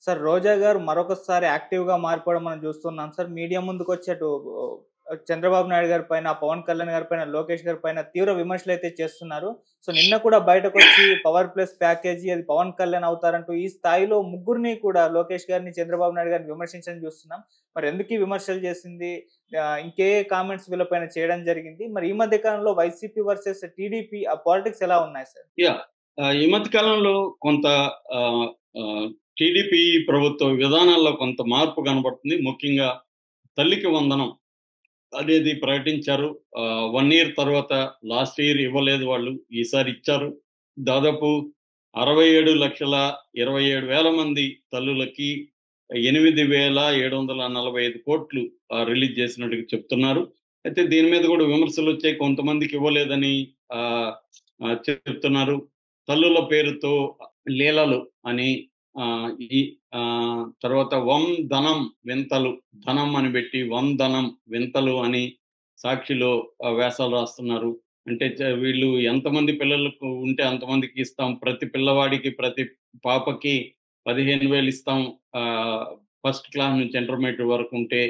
Sir 'రోజా' గారు మరొకసారి యాక్టివ్‌గా మారిపోవడం మనం చూస్తున్నాం సార్. మీడియా ముందుకొచ్చి అటు చంద్రబాబు నాయుడు గారి పైన, పవన్ కళ్యాణ్ గారి పైన, లోకేష్ గారి పైన తీవ్ర విమర్శలైతే చేస్తున్నారు. సో, నిన్న కూడా బయటకొచ్చి పవర్ ప్లస్ ప్యాకేజీ అది పవన్ కళ్యాణ్ అవుతారంటూ ఈ స్థాయిలో ముగ్గురిని కూడా లోకేష్ గారిని, చంద్రబాబు నాయుడు గారిని విమర్శించడం చూస్తున్నాం. మరి ఎందుకీ విమర్శలు చేసింది? ఇంకే కామెంట్స్ వీళ్ళపైన చేయడం జరిగింది? మరి ఈ మధ్య కాలంలో వైసీపీ వర్సెస్ టీడీపీ ఆ పాలిటిక్స్ ఎలా ఉన్నాయి సార్? యాహ్! ఈ మధ్య కాలంలో కొంత ఆహ్, ఆహ్, టీడీపీ ప్రభుత్వ విధానాల్లో కొంత మార్పు కనబడుతుంది. ముఖ్యంగా తల్లికి వందనం అనేది ప్రకటించారు. 1 ఇయర్ తర్వాత లాస్ట్ ఇయర్ ఇవ్వలేదు వాళ్ళు. ఈసారి ఇచ్చారు. దాదాపు 67,27,000 మంది తల్లులకి 8,745,00,00,000 రిలీజ్ చేసినట్టుగా చెప్తున్నారు. అయితే దీని మీద కూడా విమర్శలొచ్చాయి. కొంతమందికి ఇవ్వలేదని ఆహ్, ఆహ్, చెప్తున్నారు. తల్లుల పేరుతో లీలలు అని ఈ తర్వాత ధనం వింతలు ధనం అని పెట్టి ధనం వింతలు అని సాక్షిలో వ్యాసాలు రాస్తున్నారు. అంటే వీళ్ళు ఎంతమంది పిల్లలకు ఉంటే అంతమందికి ఇస్తాం. ప్రతి పిల్లవాడికి, ప్రతి పాపకి 15,000 ఇస్తాం. ఆహ్, ఫస్ట్ క్లాస్ నుంచి ఇంటర్మీడియేట్ వరకు ఉంటే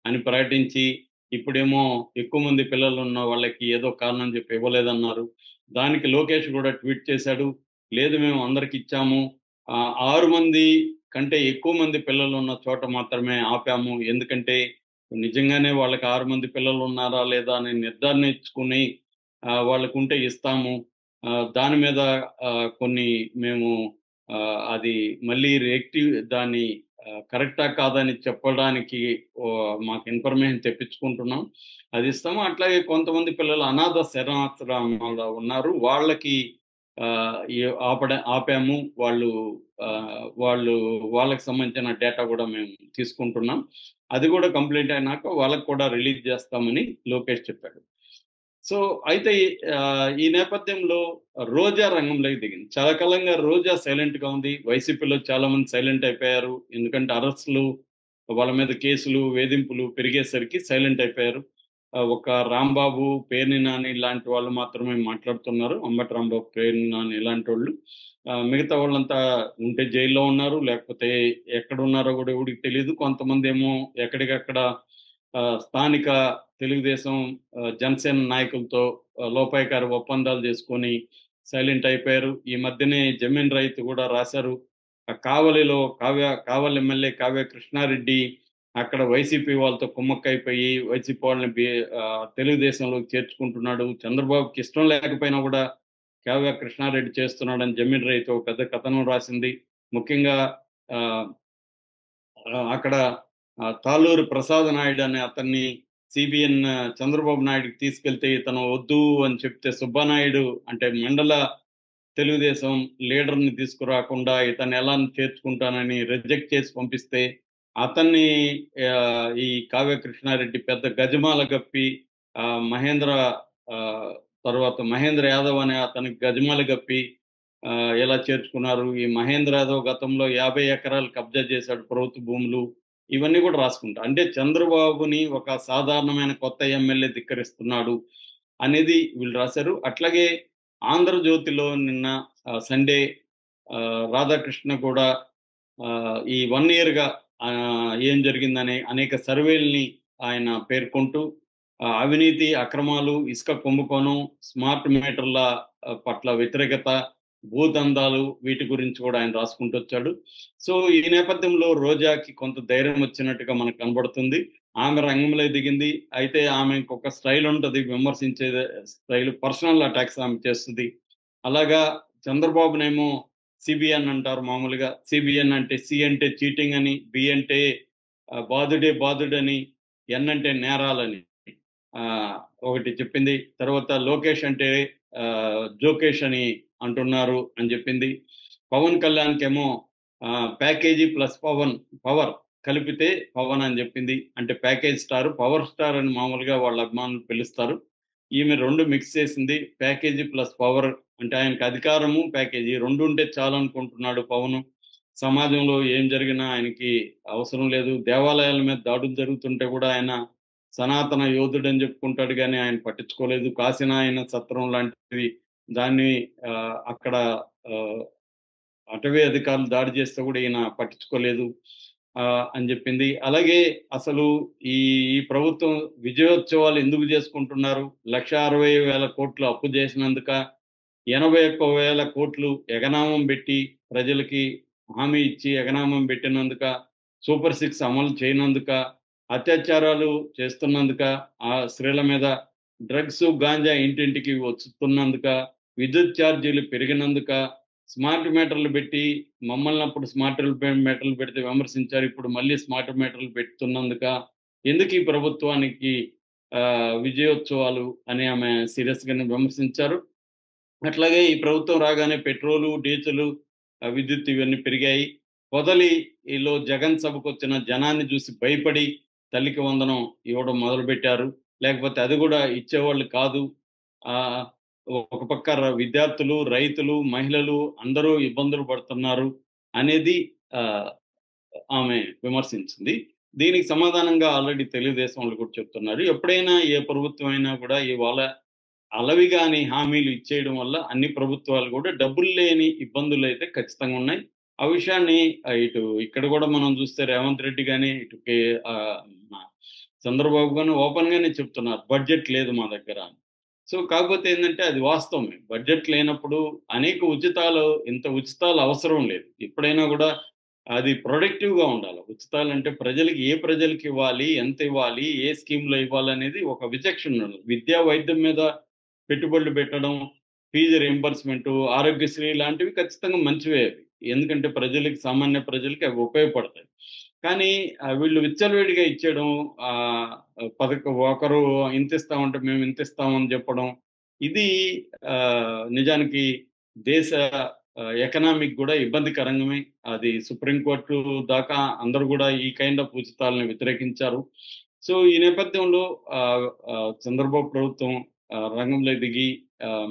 అని ప్రకటించి, ఇప్పుడేమో ఎక్కువ మంది పిల్లలున్న వాళ్ళకి ఏదో కారణం చెప్పి ఇవ్వలేదన్నారు. దానికి లోకేష్ గూడా ట్వీట్ చేశాడు. లేదు మేము అందరికిచ్చాము. 6 మంది కంటే ఎక్కువ మంది పిల్లలున్న చోట మాత్రమే ఆపాము. ఎందుకంటే నిజంగానే వాళ్ళకి 6 మంది పిల్లలున్నారా లేదా అని నిర్ధారించుకుని వాళ్ళకుంటే ఇస్తాము. దాని మీద కొన్ని మేము అది మళ్ళీ దాన్ని కరెక్టా కాదా అని చెప్పడానికి మాకు ఇన్ఫర్మేషన్ తెప్పించుకుంటున్నాం. అది ఇస్తాము. అట్లాగే కొంతమంది పిల్లలు అనాథ శరణాశ్రమాల్లో ఉన్నారు. వాళ్ళకి ఈ ఆపాము. వాళ్ళు వాళ్ళకి సంబంధించిన డేటా గూడా మేము తీసుకుంటున్నాం. అది గూడా కంప్లీట్ అయినాక వాళ్ళకి కూడా రిలీజ్ చేస్తామని లోకేష్ చెప్పాడు. సో, అయితే ఈ నేపథ్యంలో రోజా రంగంలోకి దిగింది. చాలా కాలంగా రోజా సైలెంట్‌గా ఉంది. వైసీపీలో చాలా మంది సైలెంట్ అయిపోయారు. ఎందుకంటే అరెస్ట్‌లు, వాళ్ళ మీద కేసులు, వేధింపులు పెరిగేసరికి సైలెంట్ అయిపోయారు. ఒక రాంబాబు, పేర్ని నాని ఇలాంటి వాళ్ళు మాత్రమే మాట్లాడుతున్నారు. అంబటి రాంబాబు, పేర్ని నాని ఇలాంటోళ్ళు. మిగతా వాళ్ళంతా ఉంటే జైల్లో ఉన్నారు. లేకపోతే ఎక్కడున్నారో గూడా ఎవడికి తెలీదు. కొంతమందేమో ఎక్కడికక్కడ స్థానిక తెలుగుదేశం, జనసేన నాయకులతో లోపాయికారి ఒప్పందాలు చేసుకొని సైలెంట్ అయిపోయారు. ఈ మధ్యనే జమీన్ రైతు గూడా రాశారు. కావలిలో కావలి ఎమ్మెల్యే కావ్య కృష్ణారెడ్డి అక్కడ వైసీపీ వాళ్ళతో కుమ్మక్కయిపోయి వైసీపీ వాళ్ళని తెలుగుదేశంలోకి చేర్చుకుంటున్నాడు. చంద్రబాబుకి ఇష్టం లేకపోయినా గూడా కావ్య కృష్ణారెడ్డి చేస్తున్నాడని జమీన్ రైతు ఒక పెద్ద కథనం రాసింది. ముఖ్యంగా ఆహ్, అక్కడ తాళ్ళూరు ప్రసాద్ నాయుడు అనే అతన్ని సీబీఎన్ చంద్రబాబు నాయుడుకి తీసుకెళ్తే ఇతను వద్దు అని చెప్తే సుబ్బానాయుడు అంటే మండల తెలుగుదేశం లీడర్‌ని తీసుకురాకుండా ఇతన్ని ఎలా చేర్చుకుంటానని రిజెక్ట్ చేసి పంపిస్తే, అతన్ని ఈ కావ్య కృష్ణారెడ్డి పెద్ద గజమాల గప్పి మహేంద్ర ఆహ్, తర్వాత మహేంద్ర యాదవ్ అనే అతనికి గజమాల గప్పి ఎలా చేర్చుకున్నారు. ఈ మహేంద్ర యాదవ్ గతంలో 50 ఎకరాలు కబ్జా చేశాడు ప్రభుత్వ భూములు. ఇవన్నీ కూడా రాసుకుంటా. అంటే చంద్రబాబుని ఒక సాధారణమైన కొత్త ఎమ్మెల్యే ధిక్కరిస్తున్నాడు అనేది వీళ్ళు రాశారు. అట్లాగే ఆంధ్రజ్యోతిలో నిన్న సండే రాధాకృష్ణ కూడా ఈ 1 ఇయర్‌గా ఏం జరిగిందనే అనేక సర్వేలని ఆయన పేర్కొంటూ అవినీతి, అక్రమాలు, ఇసుక కుంభకోణం, స్మార్ట్ మీటర్ల పట్ల వ్యతిరేకత, భూదందాలు వీటి గురించి కూడా ఆయన రాసుకుంటొచ్చాడు. సో, ఈ నేపథ్యంలో రోజాకి కొంత ధైర్యం వచ్చినట్టుగా మనకు కనబడుతుంది. ఆమె రంగంలోకి దిగింది. అయితే ఆమెకొక స్టైల్ ఉంటది. విమర్శించే స్టైల్. పర్సనల్ అటాక్స్ ఆమె చేస్తది. అలాగా చంద్రబాబునేమో సీబీఎన్ అంటారు మామూలుగా. సీబీఎన్ అంటే సి అంటే చీటింగ్ అని, బి అంటే బాదుడే బాదుడని, ఎన్ అంటే నేరాలని ఆహ్, ఒకటి చెప్పింది. తర్వాత లోకేష్ అంటే జోకేష్ అని అంటున్నారు అని జెప్పింది. పవన్ కళ్యాణ్‌కేమో ప్యాకేజీ ప్లస్ పవర్ కలిపితే పవన్ అని జెప్పింది. అంటే ప్యాకేజ్ స్టార్, పవర్ స్టార్ అని మామూలుగా వాళ్ళ అభిమానులు పిలుస్తారు. ఈమె 2 మిక్స్ చేసింది. ప్యాకేజీ ప్లస్ పవర్ అంటే ఆయనకి అధికారము, ప్యాకేజీ 2 ఉంటే చాలనుకుంటున్నాడు పవను. సమాజంలో ఏం జరిగినా ఆయనకి అవసరం లేదు. దేవాలయాల మీద దాడులు జరుగుతుంటే గూడా ఆయన సనాతన యోధుడని జెప్పుకుంటాడు గానీ ఆయన పట్టించుకోలేదు. కాశీనాయన సత్రం లాంటివి దాన్ని అక్కడ ఆహ్ అటవీ అధికారులు దాడి చేస్తే కూడా ఈయన పట్టించుకోలేదు అని చెప్పింది. అలాగే అసలు ఈ ఈ ప్రభుత్వం విజయోత్సవాలు ఎందుకు చేసుకుంటున్నారు? 1,60,000 కోట్లు అప్పు చేసినందుక, 81,000 కోట్లు ఎగనామం పెట్టి ప్రజలకి హామీ ఇచ్చి ఎగనామం పెట్టినందుక, సూపర్ సిక్స్ అమలు చేయనందుక, అత్యాచారాలు చేస్తున్నందుక, ఆ స్త్రీల మీద డ్రగ్స్, గాంజా ఇంటింటికి వస్తున్నందుక, విద్యుత్ ఛార్జీలు పెరిగినందుక, స్మార్ట్ మీటర్లు పెట్టి మమ్మల్ని అప్పుడు మీటర్లు పెడితే విమర్శించారు. ఇప్పుడు మళ్ళీ స్మార్ట్ మీటర్లు పెడుతున్నందుక, ఎందుకు ఈ ప్రభుత్వానికి విజయోత్సవాలు అని ఆమె సీరియస్‌గానే విమర్శించారు. అట్లాగే ఈ ప్రభుత్వం రాగానే పెట్రోలు, డీజిలు, విద్యుత్ ఇవన్నీ పెరిగాయి. పొదలిలో జగన్ సభకొచ్చిన జనాన్ని చూసి భయపడి తల్లికి వందనం ఇవ్వడం మొదలుపెట్టారు. లేకపోతే అది గూడా ఇచ్చేవాళ్ళు కాదు. ఆహ్, ఒక పక్క విద్యార్థులు, రైతులు, మహిళలు అందరూ ఇబ్బందులు పడుతున్నారు అనేది ఆహ్, ఆమె విమర్శించింది. దీనికి సమాధానంగా ఆల్రెడీ తెలుగుదేశం వాళ్ళు కూడా చెప్తున్నారు. ఎప్పుడైనా ఏ ప్రభుత్వం అయినా కూడా ఇవాళ అలవిగాని హామీలు ఇచ్చేయడం వల్ల అన్ని ప్రభుత్వాలు కూడా డబ్బులు లేని ఇబ్బందులైతే ఖచ్చితంగా ఉన్నాయి. ఆ విషయాన్ని ఇటు ఇక్కడ కూడా మనం చూస్తే రేవంత్ రెడ్డి గాని, ఇటు మన చంద్రబాబు గాని ఓపెన్‌గానే చెప్తున్నారు. బడ్జెట్ లేదు మా దగ్గర అని. సో, కాకపోతే ఏందంటే అది వాస్తవమే. బడ్జెట్ లేనప్పుడు అనేక ఇంత ఉచితాలు అవసరం లేదు. ఎప్పుడైనా గూడా అది ప్రొడక్టివ్‌గా ఉండాలి. ఉచితాలంటే ప్రజలకి ఇవ్వాలి, ఎంత ఇవ్వాలి, ఏ స్కీమ్‌లో ఇవ్వాలనేది ఒక విచక్షణ ఉండాలి. విద్యా, వైద్యం మీద పెట్టుబడులు పెట్టడం, ఫీజు రీయింబర్స్‌మెంటు, ఆరోగ్యశ్రీ లాంటివి ఖచ్చితంగా మంచివే అవి. ఎందుకంటే సామాన్య ప్రజలకి అవి ఉపయోగపడతాయి. కానీ వీళ్ళు విచ్చలవిడిగా ఇచ్చేయడం, ఆహ్, ఒకరు ఇంతిస్తామంటే మేము ఇంతిస్తామని చెప్పడం, ఇది నిజానికి దేశ ఎకనామిక్ గూడా ఇబ్బందికరంగమే. అది సుప్రీం కోర్టు దాకా అందరూ గూడా ఈ కైండ్ ఆఫ్ ఉచితాలను వ్యతిరేకించారు. సో, ఈ నేపథ్యంలో చంద్రబాబు ప్రభుత్వం రంగంలోకి దిగి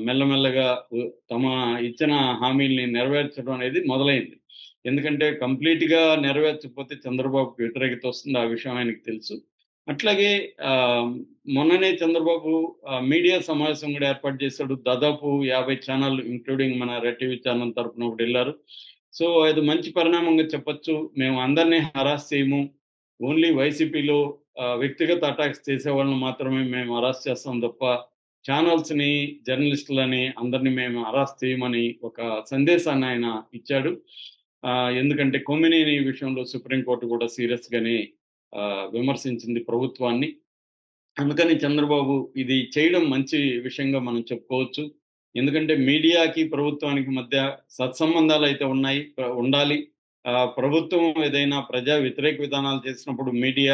మెల్లమెల్లగా తమ ఇచ్చిన హామీల్ని నెరవేర్చడం అనేది మొదలైంది. ఎందుకంటే కంప్లీట్‌గా నెరవేర్చకపోతే చంద్రబాబుకి వ్యతిరేకత వస్తుంది. ఆ విషయం ఆయనకి తెలుసు. అట్లాగే ఆహ్, మొన్ననే చంద్రబాబు మీడియా సమావేశం గూడా ఏర్పాటు చేశాడు. దాదాపు 50 ఛానెల్‌లు ఇంక్లూడింగ్ మన రెడ్ టీవీ ఛానెల్ తరపున ఒకటెళ్లారు. సో, అది మంచి పరిణామంగా చెప్పొచ్చు. మేము అందరిని హరాస్ చేయము. ఓన్లీ వైసీపీలో వ్యక్తిగత అటాక్స్ చేసేవాళ్ళని మాత్రమే మేము హరాస్ చేస్తాం తప్ప, ఛానెల్స్‌ని, జర్నలిస్టులని అందరిని మేము హరాస్ చేయమని ఒక సందేశాన్ని ఆయన ఇచ్చాడు. ఎందుకంటే కొమ్మినేని విషయంలో సుప్రీం కోర్ట్ కూడా సీరియస్‌గానే విమర్శించింది ప్రభుత్వాన్ని. అందుకని చంద్రబాబు ఇది చేయడం మంచి విషయంగా మనం చెప్పుకోవచ్చు. ఎందుకంటే మీడియాకి, ప్రభుత్వానికి మధ్య సత్సంబంధాలైతే ఉన్నాయి. ఉండాలి. ప్రభుత్వం ఏదైనా ప్రజా వ్యతిరేక విధానాలు చేసినప్పుడు మీడియా